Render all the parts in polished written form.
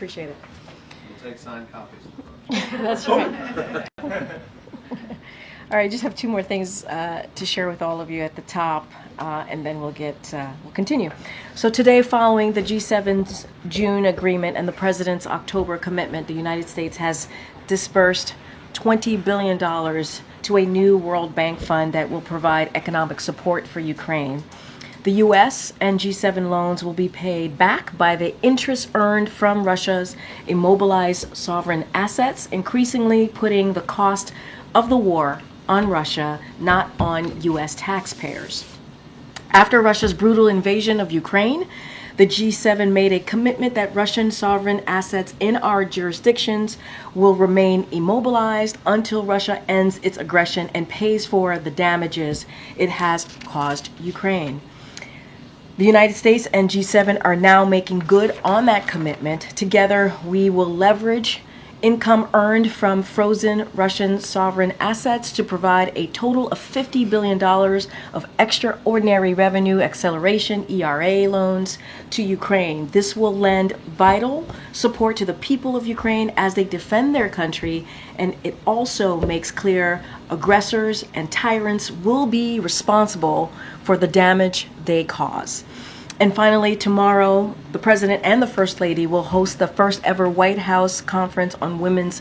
appreciate it. We'll take signed copies. That's right. All right, I just have two more things to share with all of you at the top, and then we'll continue. So today, following the G7's June agreement and the President's October commitment, the United States has disbursed $20 billion to a new World Bank fund that will provide economic support for Ukraine. The U.S. and G7 loans will be paid back by the interest earned from Russia's immobilized sovereign assets, increasingly putting the cost of the war on Russia, not on U.S. taxpayers. After Russia's brutal invasion of Ukraine, the G7 made a commitment that Russian sovereign assets in our jurisdictions will remain immobilized until Russia ends its aggression and pays for the damages it has caused Ukraine. The United States and G7 are now making good on that commitment. Together, we will leverage income earned from frozen Russian sovereign assets to provide a total of $50 billion of extraordinary revenue acceleration ERA loans to Ukraine. This will lend vital support to the people of Ukraine as they defend their country, and it also makes clear aggressors and tyrants will be responsible for the damage they cause. And finally, tomorrow, the President and the First Lady will host the first ever White House conference on women's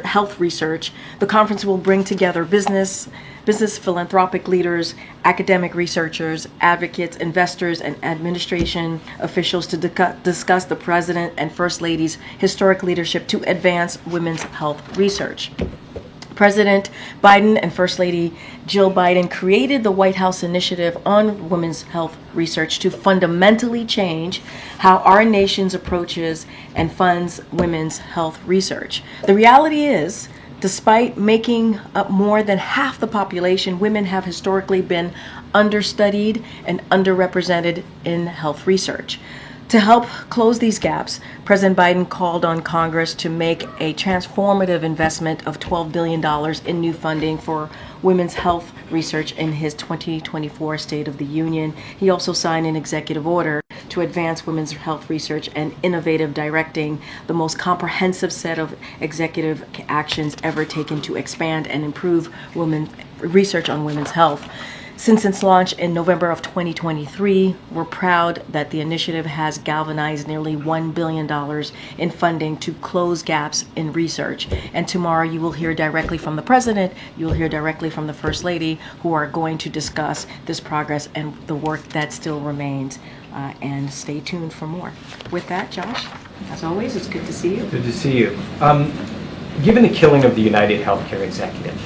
health research. The conference will bring together business philanthropic leaders, academic researchers, advocates, investors, and administration officials to discuss the President and First Lady's historic leadership to advance women's health research. President Biden and First Lady Jill Biden created the White House Initiative on Women's Health Research to fundamentally change how our nation approaches and funds women's health research. The reality is, despite making up more than half the population, women have historically been understudied and underrepresented in health research. To help close these gaps, President Biden called on Congress to make a transformative investment of $12 billion in new funding for women's health research in his 2024 State of the Union. He also signed an executive order to advance women's health research and innovative directing, the most comprehensive set of executive actions ever taken to expand and improve research on women's health. Since its launch in November of 2023, we're proud that the initiative has galvanized nearly $1 billion in funding to close gaps in research. And tomorrow you will hear directly from the President, you'll hear directly from the First Lady, who are going to discuss this progress and the work that still remains. And stay tuned for more. With that, Josh, as always, it's good to see you. Good to see you. Given the killing of the United Healthcare executive,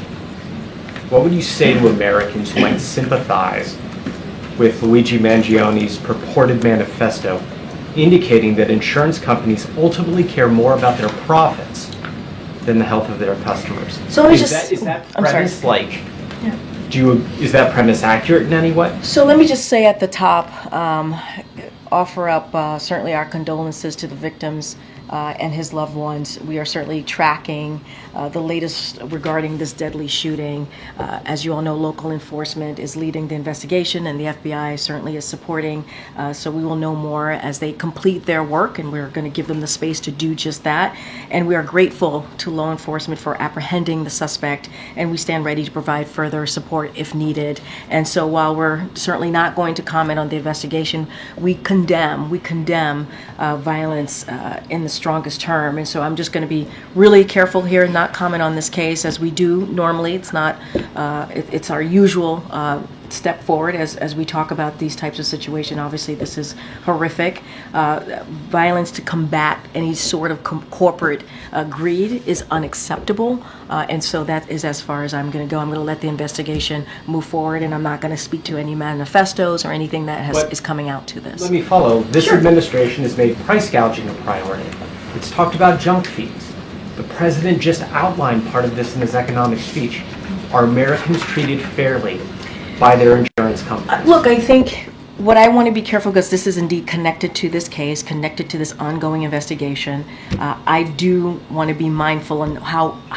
what would you say to Americans who might sympathize with Luigi Mangioni's purported manifesto indicating that insurance companies ultimately care more about their profits than the health of their customers? So is that premise is that premise accurate in any way? So let me just say at the top, offer up certainly our condolences to the victims and his loved ones. We are certainly tracking the latest regarding this deadly shooting. As you all know, local enforcement is leading the investigation, and the FBI certainly is supporting. So we will know more as they complete their work, and we're going to give them the space to do just that. And we are grateful to law enforcement for apprehending the suspect, and we stand ready to provide further support if needed. And so while we're certainly not going to comment on the investigation, we condemn violence in the strongest term. And so I'm just going to be really careful here and not comment on this case as we do normally. It's not, it's our usual step forward as we talk about these types of situations. Obviously, this is horrific. Violence to combat any sort of corporate greed is unacceptable. And so that is as far as I'm going to go. I'm going to let the investigation move forward, and I'm not going to speak to any manifestos or anything that is coming out to this. Let me follow. This administration has made price gouging a priority. It's talked about junk fees. The president just outlined part of this in his economic speech. Are Americans treated fairly by their insurance companies? Look, I think what I want to be careful, because this is indeed connected to this case, connected to this ongoing investigation. I do want to be mindful on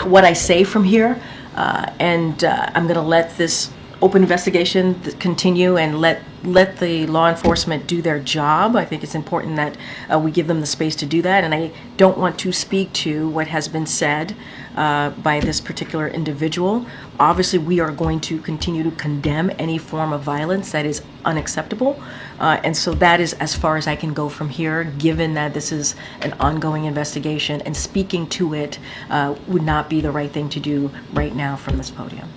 what I say from here, and I'm going to let this open investigation continue and let the law enforcement do their job. I think it's important that we give them the space to do that, and I don't want to speak to what has been said by this particular individual. Obviously, we are going to continue to condemn any form of violence that is unacceptable, and so that is as far as I can go from here, given that this is an ongoing investigation, and speaking to it would not be the right thing to do right now from this podium.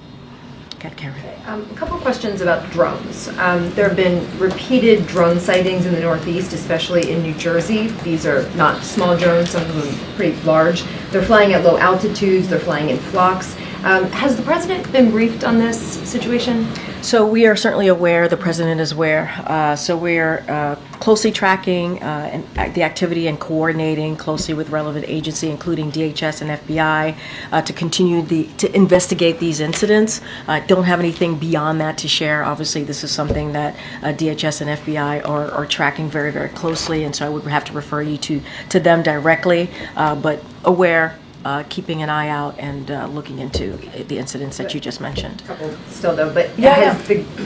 Okay, Karine. A couple of questions about drones. There have been repeated drone sightings in the Northeast, especially in New Jersey. These are not small drones, some of them pretty large. They're flying at low altitudes, they're flying in flocks. Has the president been briefed on this situation? So we are certainly aware, the president is aware. So we're closely tracking the activity and coordinating closely with relevant agency, including DHS and FBI, to continue to investigate these incidents. Don't have anything beyond that to share. Obviously, this is something that DHS and FBI are tracking very, very closely, and so I would have to refer you to them directly, but aware. Keeping an eye out and looking into the incidents that you just mentioned. Still though, but Yeah,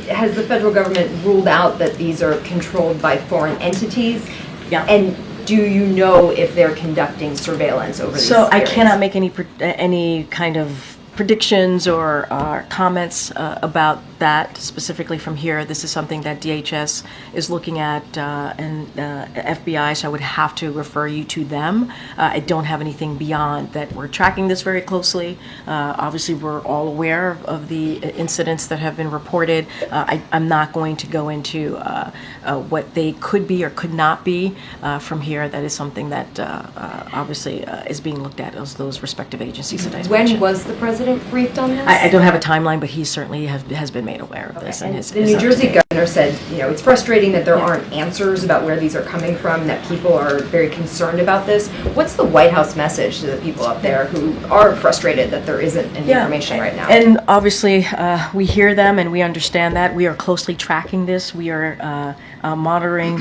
has the federal government ruled out that these are controlled by foreign entities? Yeah. And do you know if they're conducting surveillance over these So I areas? cannot make any kind of predictions or comments about that specifically from here. This is something that DHS is looking at and FBI, so I would have to refer you to them. I don't have anything beyond that. We're tracking this very closely. Obviously, we're all aware of the incidents that have been reported. I'm not going to go into what they could be or could not be from here. That is something that obviously is being looked at as those respective agencies that I mentioned. When was the president briefed on this? I don't have a timeline, but he certainly has been made aware of this. And And the New Jersey governor said, it's frustrating that there aren't answers about where these are coming from, that people are very concerned about this. What's the White House message to the people up there who are frustrated that there isn't any information right now? And obviously, we hear them and we understand that. We are closely tracking this. We are monitoring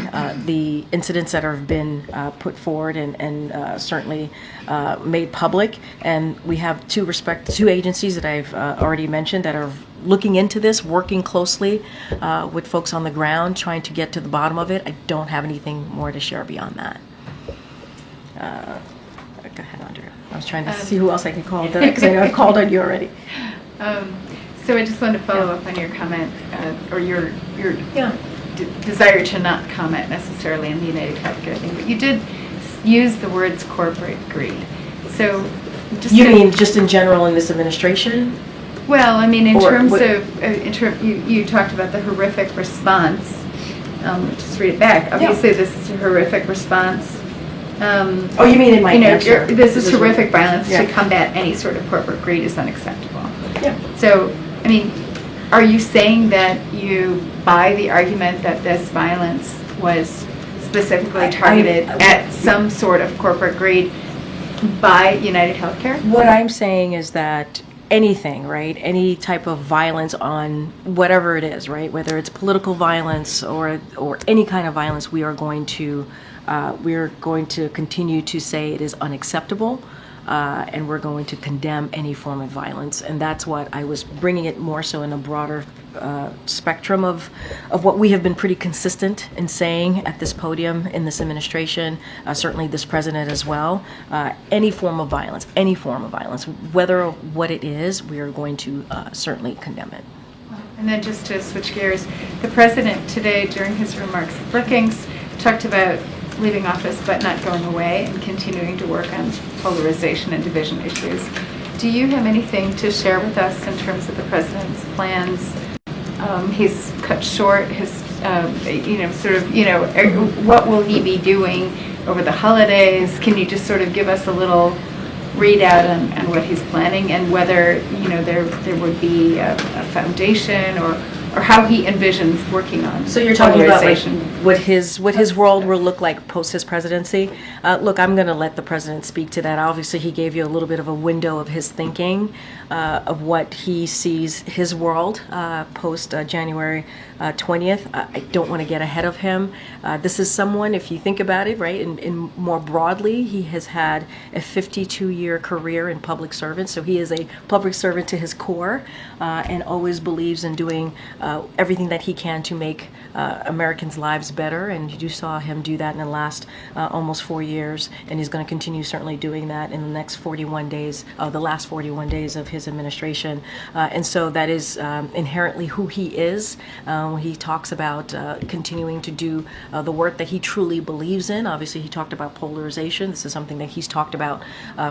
the incidents that have been put forward and certainly made public. And we have two agencies that I've already mentioned that are looking into this, working closely with folks on the ground, trying to get to the bottom of it. I don't have anything more to share beyond that. Go ahead, Andrea. I was trying to see who else I could call, because I know I've called on you already. So I just wanted to follow up on your comment, or your desire to not comment necessarily on the United Healthcare thing, but you did use the words corporate greed. So just You mean just in general in this administration? well, I mean, in Or terms what- of, you talked about the horrific response. Just read it back. Obviously, this is a horrific response. Oh, you mean in my answer? This is horrific violence. Yeah. To combat any sort of corporate greed is unacceptable. Yeah. So, I mean, are you saying that you buy the argument that this violence was specifically targeted at some sort of corporate greed by United Healthcare? What I'm saying is that anything, right? Any type of violence on whatever it is, right? Whether it's political violence or any kind of violence, we are going to continue to say it is unacceptable. And we're going to condemn any form of violence, and that's what I was bringing it more so in a broader spectrum of what we have been pretty consistent in saying at this podium in this administration, certainly this president as well. Any form of violence, whether or what it is, we are going to certainly condemn it. And then just to switch gears, the president today during his remarks at Brookings talked about leaving office but not going away and continuing to work on polarization and division issues. Do you have anything to share with us in terms of the president's plans? He's cut short his, what will he be doing over the holidays? Can you just sort of give us a little readout on what he's planning and whether, there would be a foundation or or how he envisions working on So you're talking about like polarization. what his world will look like post his presidency. Look, I'm going to let the president speak to that. Obviously, he gave you a little bit of a window of his thinking, of what he sees his world post January 20th. I don't want to get ahead of him. This is someone, if you think about it, right, in more broadly, he has had a 52-year career in public service. So he is a public servant to his core, and always believes in doing everything that he can to make Americans' lives better. And you saw him do that in the last almost 4 years, and he's going to continue certainly doing that in the next 41 days, the last 41 days of his administration. And so that is inherently who he is. He talks about continuing to do the work that he truly believes in. Obviously, he talked about polarization. This is something that he's talked about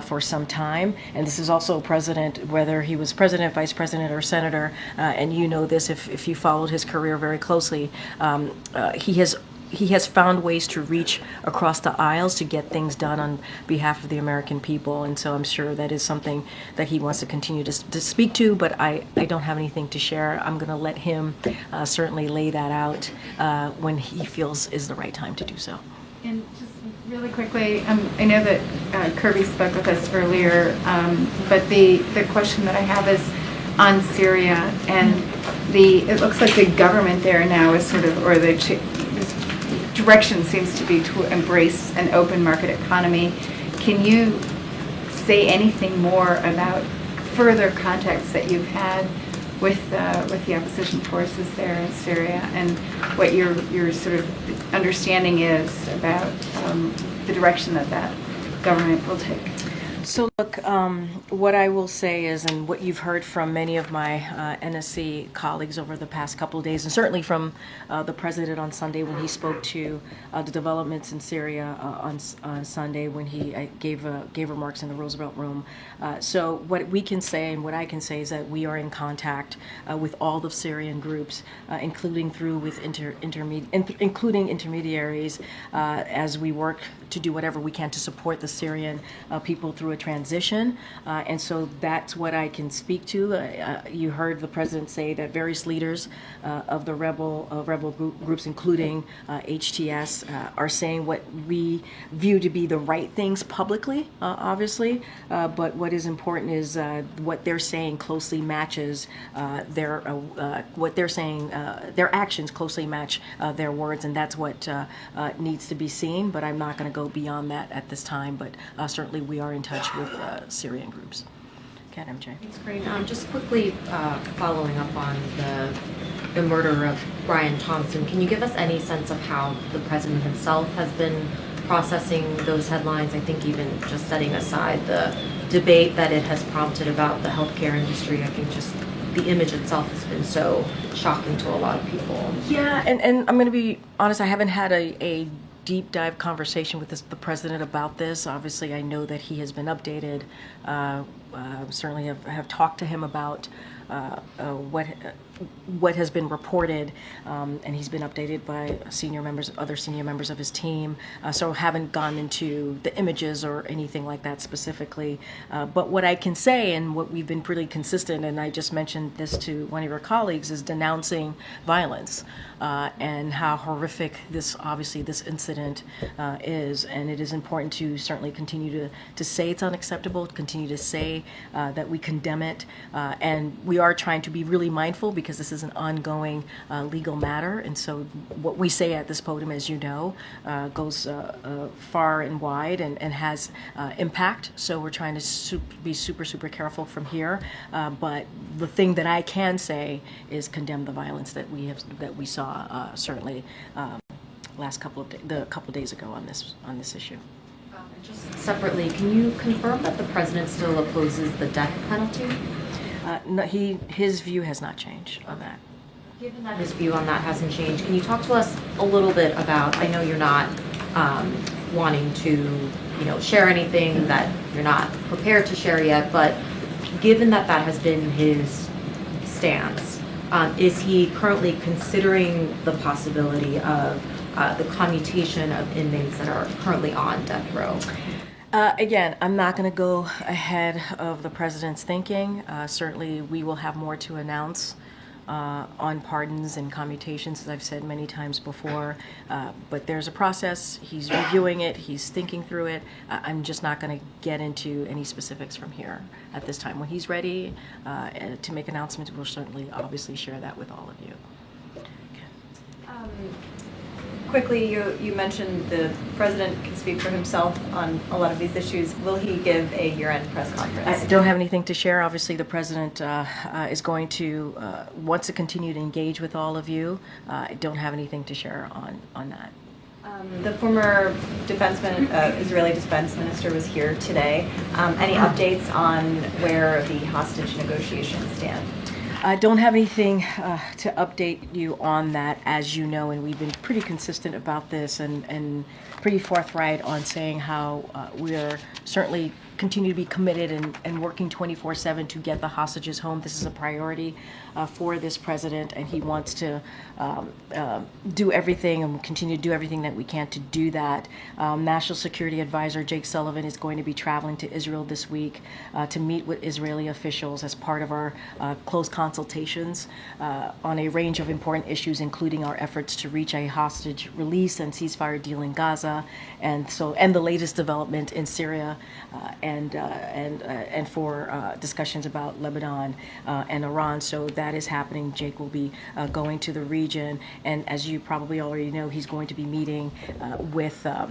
for some time. And this is also president, whether he was president, vice president, or senator, and you know this if you followed his career very closely, he has found ways to reach across the aisles to get things done on behalf of the American people. And so I'm sure that is something that he wants to continue to speak to, but I don't have anything to share. I'm going to let him certainly lay that out when he feels is the right time to do so. And just really quickly, I know that Kirby spoke with us earlier, but the question that I have is on Syria, and it looks like the government there now is sort of, or the direction seems to be to embrace an open market economy. Can you say anything more about further contacts that you've had with the opposition forces there in Syria, and what your sort of understanding is about the direction that government will take? So look, what I will say is, and what you've heard from many of my NSC colleagues over the past couple of days, and certainly from the president on Sunday when he spoke to the developments in Syria on Sunday when he gave remarks in the Roosevelt Room. So what we can say and what I can say is that we are in contact with all the Syrian groups, including including intermediaries, as we work to do whatever we can to support the Syrian people through a transition. And so that's what I can speak to. You heard the president say that various leaders of the rebel groups, including HTS, are saying what we view to be the right things publicly, obviously. But what is important is what they're saying closely matches what they're saying. Their actions closely match their words, and that's what needs to be seen. But I'm not going to go beyond that at this time. But certainly we are in touch with Syrian groups. Okay, MJ. Thanks, Karine. Just quickly following up on the murder of Brian Thompson, can you give us any sense of how the president himself has been processing those headlines? I think even just setting aside the debate that it has prompted about the healthcare industry, I think just the image itself has been so shocking to a lot of people. Yeah, and I'm going to be honest, I haven't had a deep dive conversation with the president about this. Obviously, I know that he has been updated. Certainly have talked to him about what has been reported, and he's been updated by other senior members of his team. So haven't gone into the images or anything like that specifically. But what I can say, and what we've been pretty consistent, and I just mentioned this to one of your colleagues, is denouncing violence and how horrific this incident is. And it is important to certainly continue to say it's unacceptable, continue to say that we condemn it, and we are trying to be really mindful because this is an ongoing legal matter. And so what we say at this podium, as you know, goes far and wide and has impact. So we're trying to be super, super careful from here. But the thing that I can say is condemn the violence that we saw certainly last couple of days ago on this issue. Just separately, can you confirm that the president still opposes the death penalty? No, his view has not changed on that. Given that his view on that hasn't changed, can you talk to us a little bit about, I know you're not wanting to share anything that you're not prepared to share yet, but given that has been his stance, is he currently considering the possibility of the commutation of inmates that are currently on death row? Again, I'm not going to go ahead of the president's thinking. Certainly, we will have more to announce on pardons and commutations, as I've said many times before. But there's a process. He's reviewing it. He's thinking through it. I'm just not going to get into any specifics from here at this time. When he's ready to make announcements, we'll certainly, obviously, share that with all of you. Quickly, you mentioned the president can speak for himself on a lot of these issues. Will he give a year-end press conference? I don't have anything to share. Obviously, the president is going to wants to continue to engage with all of you. I don't have anything to share on that. The former Israeli defense minister was here today. Any updates on where the hostage negotiations stand? I don't have anything to update you on that, as you know, and we've been pretty consistent about this and pretty forthright on saying how we are certainly continue to be committed and working 24/7 to get the hostages home. This is a priority for this president, and he wants to do everything and continue to do everything that we can to do that. National Security Advisor Jake Sullivan is going to be traveling to Israel this week to meet with Israeli officials as part of our close consultations on a range of important issues, including our efforts to reach a hostage release and ceasefire deal in Gaza, and the latest development in Syria, and for discussions about Lebanon and Iran. So that is happening. Jake will be going to the region, and as you probably already know, he's going to be meeting with the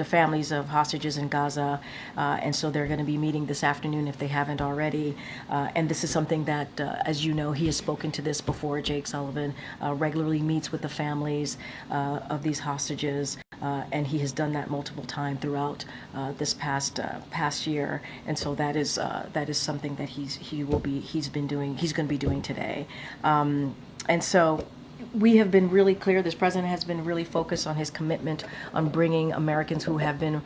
families of hostages in Gaza, and so they're going to be meeting this afternoon if they haven't already. And this is something that, as you know, he has spoken to this before. Jake Sullivan regularly meets with the families of these hostages, and he has done that multiple times throughout this past year. And so that is something that he's going to be doing today. And so we have been really clear. This president has been really focused on his commitment on bringing Americans who have been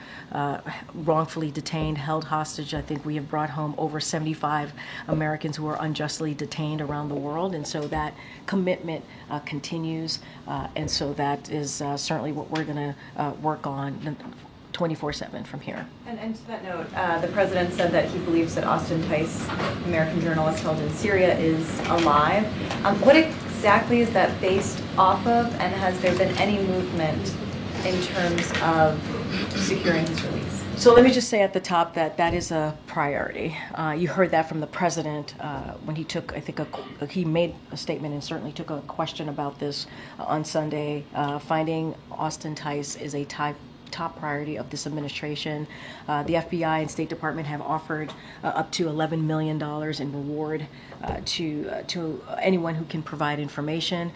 wrongfully detained, held hostage. I think we have brought home over 75 Americans who are unjustly detained around the world, and so that commitment continues. And so that is certainly what we're going to work on 24/7 from here. And to that note, the president said that he believes that Austin Tice, American journalist held in Syria, is alive. What exactly is that based off of, and has there been any movement in terms of securing his release? So let me just say at the top that that is a priority. You heard that from the president when he took, I think, he made a statement and certainly took a question about this on Sunday. Finding Austin Tice is a top priority of this administration. The FBI and State Department have offered up to $11 million in reward to anyone who can provide information.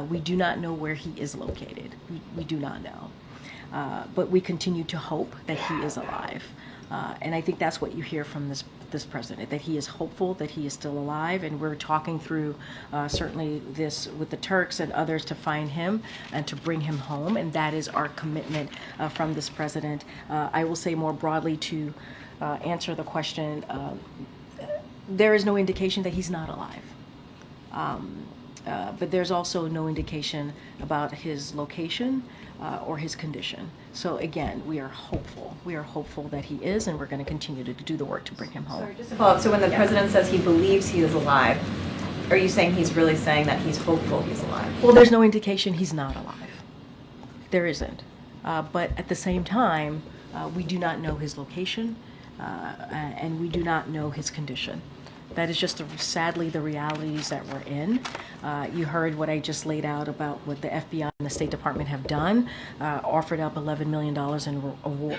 We do not know where he is located. We do not know. But we continue to hope that he is alive. And I think that's what you hear from this president, that he is hopeful that he is still alive, and we're talking through certainly this with the Turks and others to find him and to bring him home, and that is our commitment from this president. I will say more broadly to answer the question, there is no indication that he's not alive. But there's also no indication about his location or his condition. So again, we are hopeful. We are hopeful that he is, and we're going to continue to do the work to bring him home. Sorry, just to follow up, so when the president says he believes he is alive, are you saying he's really saying that he's hopeful he's alive? Well, there's no indication he's not alive. There isn't. But at the same time, we do not know his location, and we do not know his condition. That is just, sadly, the realities that we're in. You heard what I just laid out about what the FBI and the State Department have done, offered up $11 million in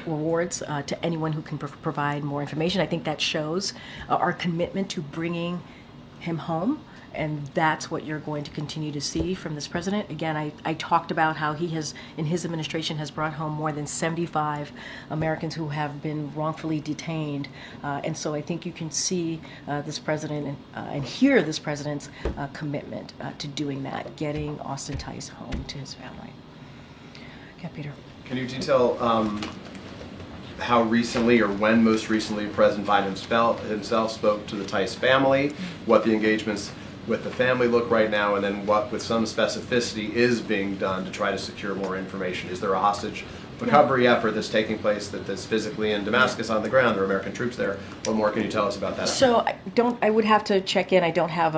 rewards to anyone who can provide more information. I think that shows our commitment to bringing him home, and that's what you're going to continue to see from this president. Again, I talked about how he has, in his administration, has brought home more than 75 Americans who have been wrongfully detained. And so I think you can see this president and hear this president's commitment to doing that, getting Austin Tice home to his family. Okay, Peter. Can you detail how recently or when most recently President Biden himself spoke to the Tice family, what the engagements with the family look right now, and then what, with some specificity, is being done to try to secure more information? Is there a hostage recovery effort that's taking place that's physically in Damascus on the ground. There are American troops there. What more can you tell us about that? So I would have to check in. I don't have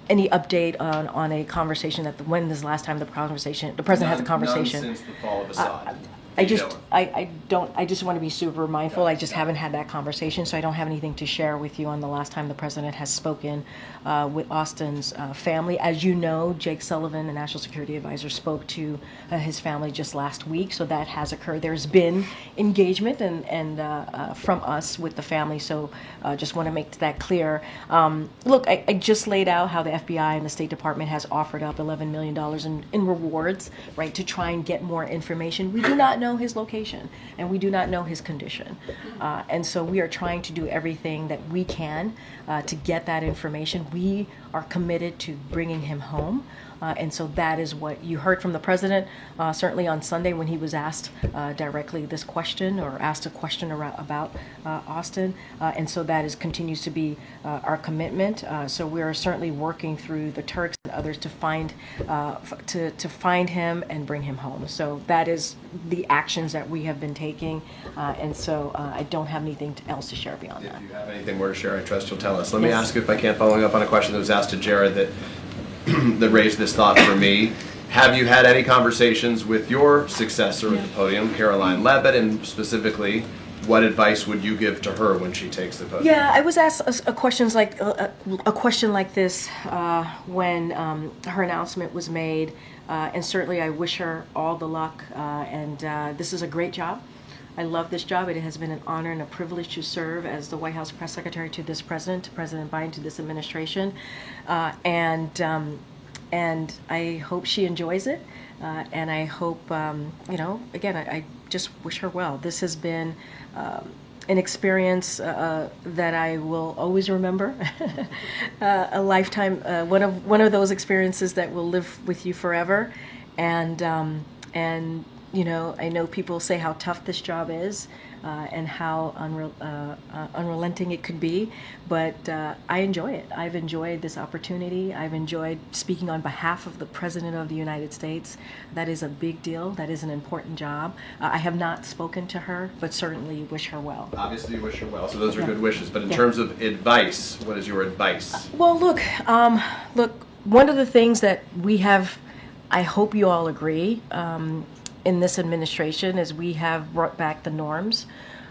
any update on a conversation when is the last time the president has a conversation. None since the fall of Assad. I just want to be super mindful. I just haven't had that conversation, so I don't have anything to share with you on the last time the president has spoken with Austin's family. As you know, Jake Sullivan, the National Security Advisor, spoke to his family just last week, so that has occurred. There's been engagement and from us with the family, so just want to make that clear. Look, I just laid out how the FBI and the State Department has offered up $11 million in rewards, right, to try and get more information. We do not know his location, and we do not know his condition. And so we are trying to do everything that we can to get that information. We are committed to bringing him home. And so that is what you heard from the president, certainly on Sunday when he was asked directly this question, or asked a question about Austin. And so that continues to be our commitment. So we are certainly working through the Turks and others to find him and bring him home. So that is the actions that we have been taking. And so I don't have anything else to share beyond that. If you have anything more to share, I trust you'll tell us. Let me ask you, if I can, following up on a question that was asked to Jared that raised this thought for me. Have you had any conversations with your successor at the podium, Caroline Leavitt, and specifically, what advice would you give to her when she takes the podium? Yeah, I was asked a question like this when her announcement was made, and certainly I wish her all the luck. And this is a great job. I love this job. It has been an honor and a privilege to serve as the White House press secretary to this president, to President Biden, to this administration, and I hope she enjoys it. And I hope, again, I just wish her well. This has been an experience that I will always remember, a lifetime, one of those experiences that will live with you forever, and. I know people say how tough this job is and how unrelenting it could be, but I enjoy it. I've enjoyed this opportunity. I've enjoyed speaking on behalf of the President of the United States. That is a big deal. That is an important job. I have not spoken to her, but certainly wish her well. Obviously you wish her well, so those are good wishes. But in terms of advice, what is your advice? Well, look, one of the things that we have, I hope you all agree, in this administration, is we have brought back the norms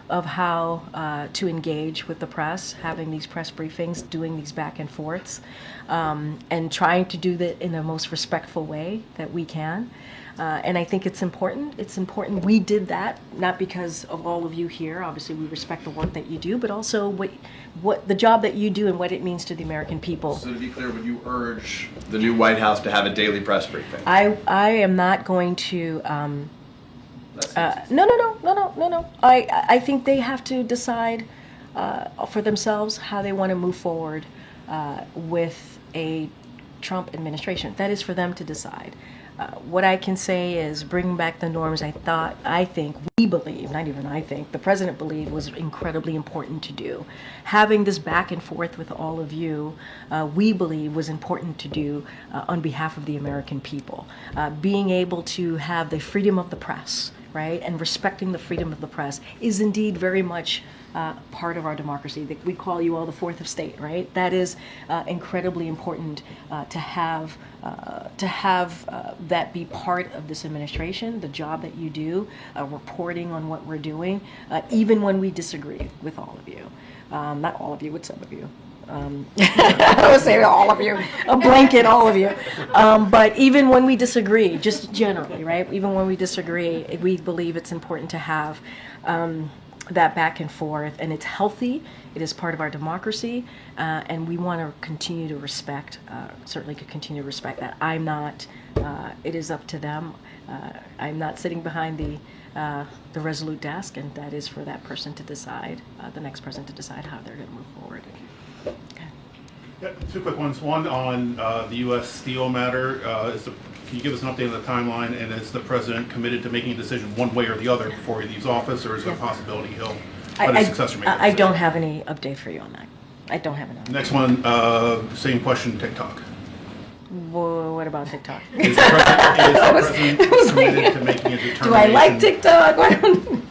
of how to engage with the press, having these press briefings, doing these back and forths, and trying to do that in the most respectful way that we can. And I think it's important. It's important we did that, not because of all of you here. Obviously, we respect the work that you do, but also what the job that you do and what it means to the American people. So to be clear, would you urge the new White House to have a daily press briefing? I am not going to. No. I think they have to decide for themselves how they want to move forward with a Trump administration. That is for them to decide. What I can say is bring back the norms. I think, we believe, not even I think, the president believed was incredibly important to do. Having this back and forth with all of you, we believe was important to do on behalf of the American people. Being able to have the freedom of the press, right, and respecting the freedom of the press is indeed very much part of our democracy. We call you all the fourth estate, right? That is incredibly important to have that be part of this administration, the job that you do, reporting on what we're doing, even when we disagree with all of you. Not all of you, with some of you. I would say all of you, a blanket, all of you. But even when we disagree, just generally, right? Even when we disagree, we believe it's important to have that back and forth, and it's healthy. It is part of our democracy, and we want to continue to respect. Certainly, could continue to respect that. I'm not. It is up to them. I'm not sitting behind the resolute desk, and that is for that person to decide. The next person to decide how they're going to move forward. Okay. Yeah, two quick ones. One on the U.S. Steel matter. Can you give us an update on the timeline? And is the president committed to making a decision one way or the other before he leaves office, or is there a possibility he'll let his successor make a decision? I don't have any update for you on that. I don't have an update. Next one, same question, TikTok. What about TikTok? Is the president committed to making a determination? Do I like TikTok? I don't-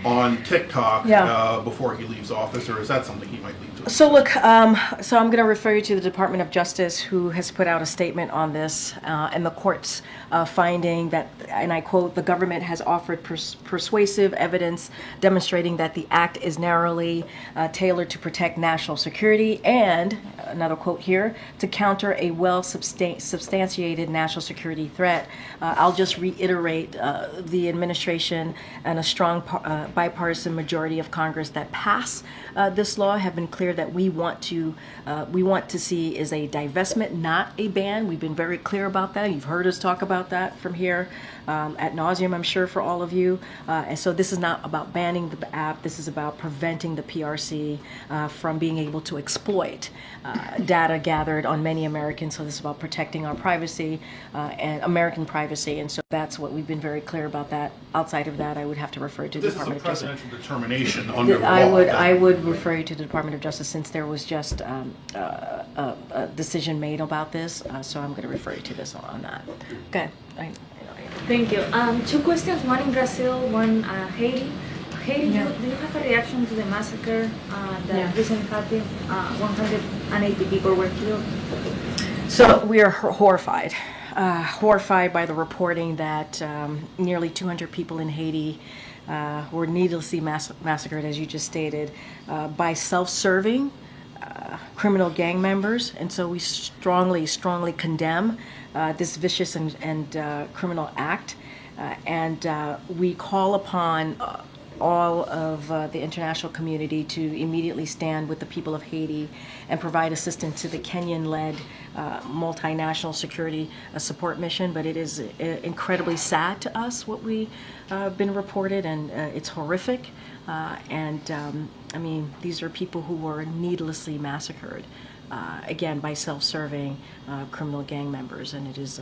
On TikTok Yeah. before he leaves office, or is that something he might leave to? So look, so I'm going to refer you to the Department of Justice, who has put out a statement on this, and the court's finding that, and I quote, "The government has offered persuasive evidence demonstrating that the act is narrowly tailored to protect national security and," another quote here, "to counter a well-substantiated national security threat." I'll just reiterate the administration and a strong bipartisan majority of Congress that pass this law have been clear that we want to see is a divestment, not a ban. We've been very clear about that. You've heard us talk about that from here ad nauseum, I'm sure, for all of you. And so this is not about banning the app. This is about preventing the PRC from being able to exploit data gathered on many Americans. So this is about protecting our privacy and American privacy. And so that's what we've been very clear about that. Outside of that, I would have to refer to the This is a Department of Justice. presidential determination under the law. I would refer you to the Department of Justice since there was just a decision made about this. So I'm going to refer you to this on that. Okay. Thank you. Two questions, one in Brazil, one Haiti. Haiti, do you have a reaction to the massacre that recently happened? 180 people were killed. So we are horrified. Horrified by the reporting that nearly 200 people in Haiti were needlessly massacred, as you just stated, by self-serving criminal gang members. And so we strongly condemn this vicious and criminal act. And we call upon all of the international community to immediately stand with the people of Haiti and provide assistance to the Kenyan-led multinational security support mission. But it is incredibly sad to us what we been reported, and it's horrific. I mean, these are people who were needlessly massacred, again, by self-serving criminal gang members, and it is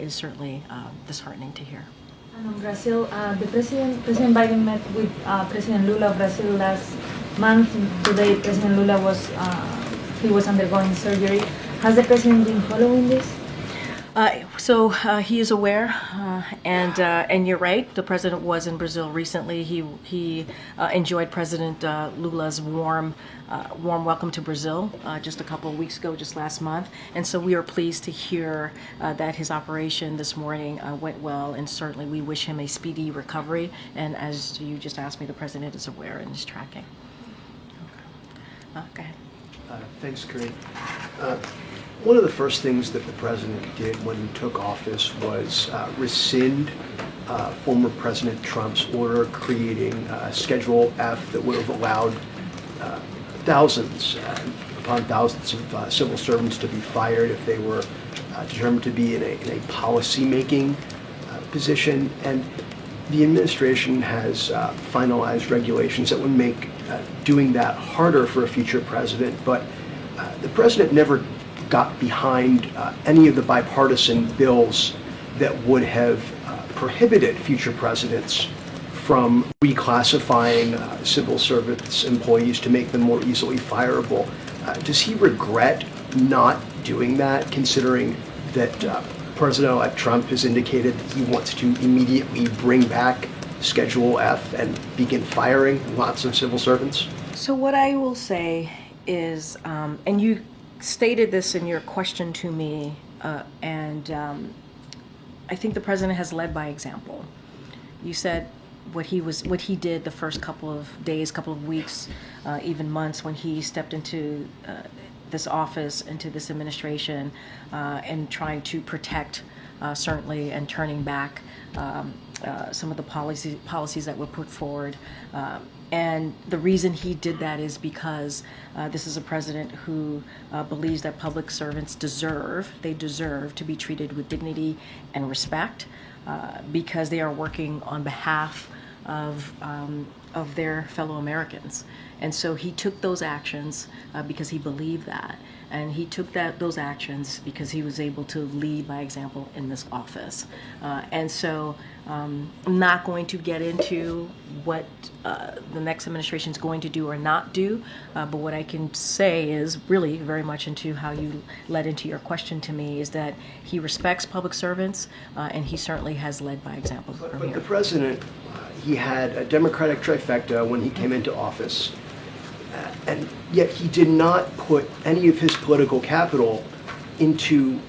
certainly disheartening to hear. And in Brazil, President Biden met with President Lula of Brazil last month. Today, President Lula was undergoing surgery. Has the president been following this? So he is aware, and you're right. The president was in Brazil recently. He enjoyed President Lula's warm welcome to Brazil just a couple of weeks ago, just last month. And so we are pleased to hear that his operation this morning went well, and certainly we wish him a speedy recovery. And as you just asked me, the president is aware and is tracking. Okay. Go ahead. Thanks, Karine. One of the first things that the president did when he took office was rescind former President Trump's order creating Schedule F that would have allowed thousands upon thousands of civil servants to be fired if they were determined to be in a policy-making position. And the administration has finalized regulations that would make doing that harder for a future president. But the president never got behind any of the bipartisan bills that would have prohibited future presidents from reclassifying civil service employees to make them more easily fireable. Does he regret not doing that, considering that President-elect Trump has indicated that he wants to immediately bring back Schedule F and begin firing lots of civil servants? So what I will say is, and you stated this in your question to me, and I think the president has led by example. You said what he did the first couple of days, couple of weeks, even months when he stepped into this office, into this administration, and trying to protect, certainly, and turning back some of the policies that were put forward. And the reason he did that is because this is a president who believes that public servants deserve to be treated with dignity and respect, because they are working on behalf of their fellow Americans. And so he took those actions because he believed that. And he took those actions because he was able to lead by example in this office. And so I'm not going to get into what the next administration is going to do or not do, but what I can say is really very much into how you led into your question to me is that he respects public servants, and he certainly has led by example from But here. the president, he had a Democratic trifecta when he came into office, and yet he did not put any of his political capital into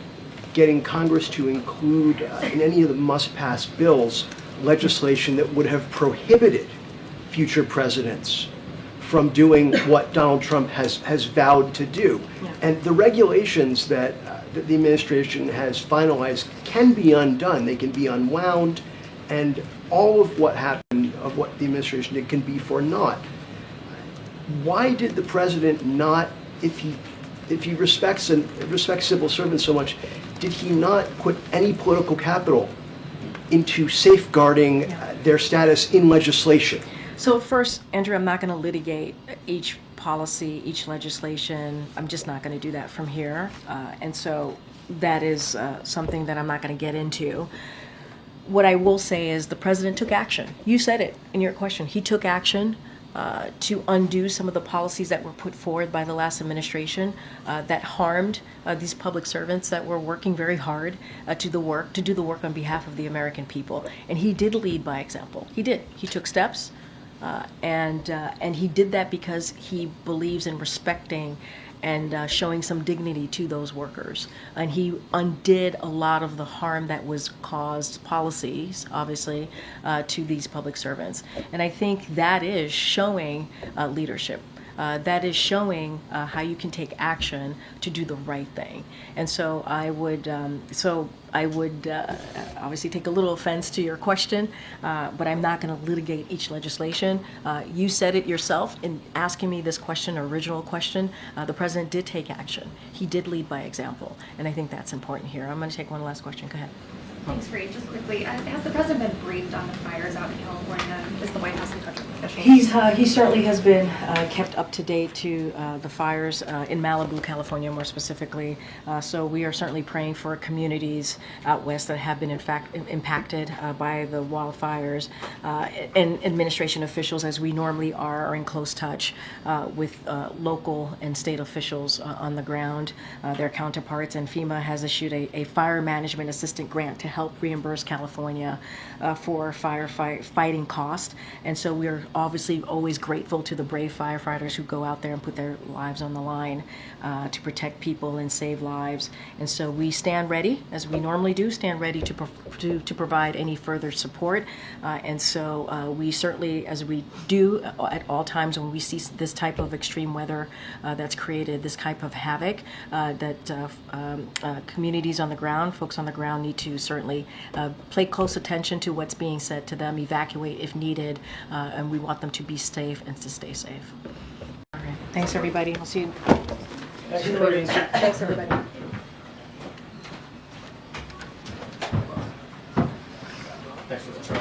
getting Congress to include in any of the must-pass bills legislation that would have prohibited future presidents from doing what Donald Trump has vowed to do. Yeah. And the regulations that the administration has finalized can be undone. They can be unwound, and all of what happened, of what the administration did, can be for naught. Why did the president not, if he respects civil servants so much, did he not put any political capital into safeguarding their status in legislation? So first, Andrew, I'm not going to litigate each policy, each legislation. I'm just not going to do that from here. And so that is something that I'm not going to get into. What I will say is the president took action. You said it in your question. He took action to undo some of the policies that were put forward by the last administration that harmed these public servants that were working very hard to do the work on behalf of the American people. And he did lead by example. He did. He took steps, and he did that because he believes in respecting and showing some dignity to those workers. And he undid a lot of the harm that was caused, policies, obviously, to these public servants. And I think that is showing leadership. That is showing how you can take action to do the right thing. And so I would obviously take a little offense to your question, but I'm not going to litigate each legislation. You said it yourself in asking me this question, original question. The president did take action. He did lead by example, and I think that's important here. I'm going to take one last question. Go ahead. Thanks, Karine. Just quickly, has the president been briefed on the fires out in California? Is the White House in touch with officials? He certainly has been kept up to date to the fires in Malibu, California, more specifically. So we are certainly praying for communities out west that have been, in fact, impacted by the wildfires. And administration officials, as we normally are in close touch with local and state officials on the ground, their counterparts. And FEMA has issued a fire management assistant grant to help reimburse California for firefighting costs. And so we're obviously always grateful to the brave firefighters who go out there and put their lives on the line to protect people and save lives. And so we stand ready, as we normally do, stand ready to provide any further support. And so we certainly, as we do at all times when we see this type of extreme weather that's created this type of havoc, that communities on the ground, folks on the ground need to certainly pay close attention to what's being said to them, evacuate if needed, and we want them to be safe and to stay safe. All right. Thanks, everybody. We'll see you. Thanks, Thanks, everybody.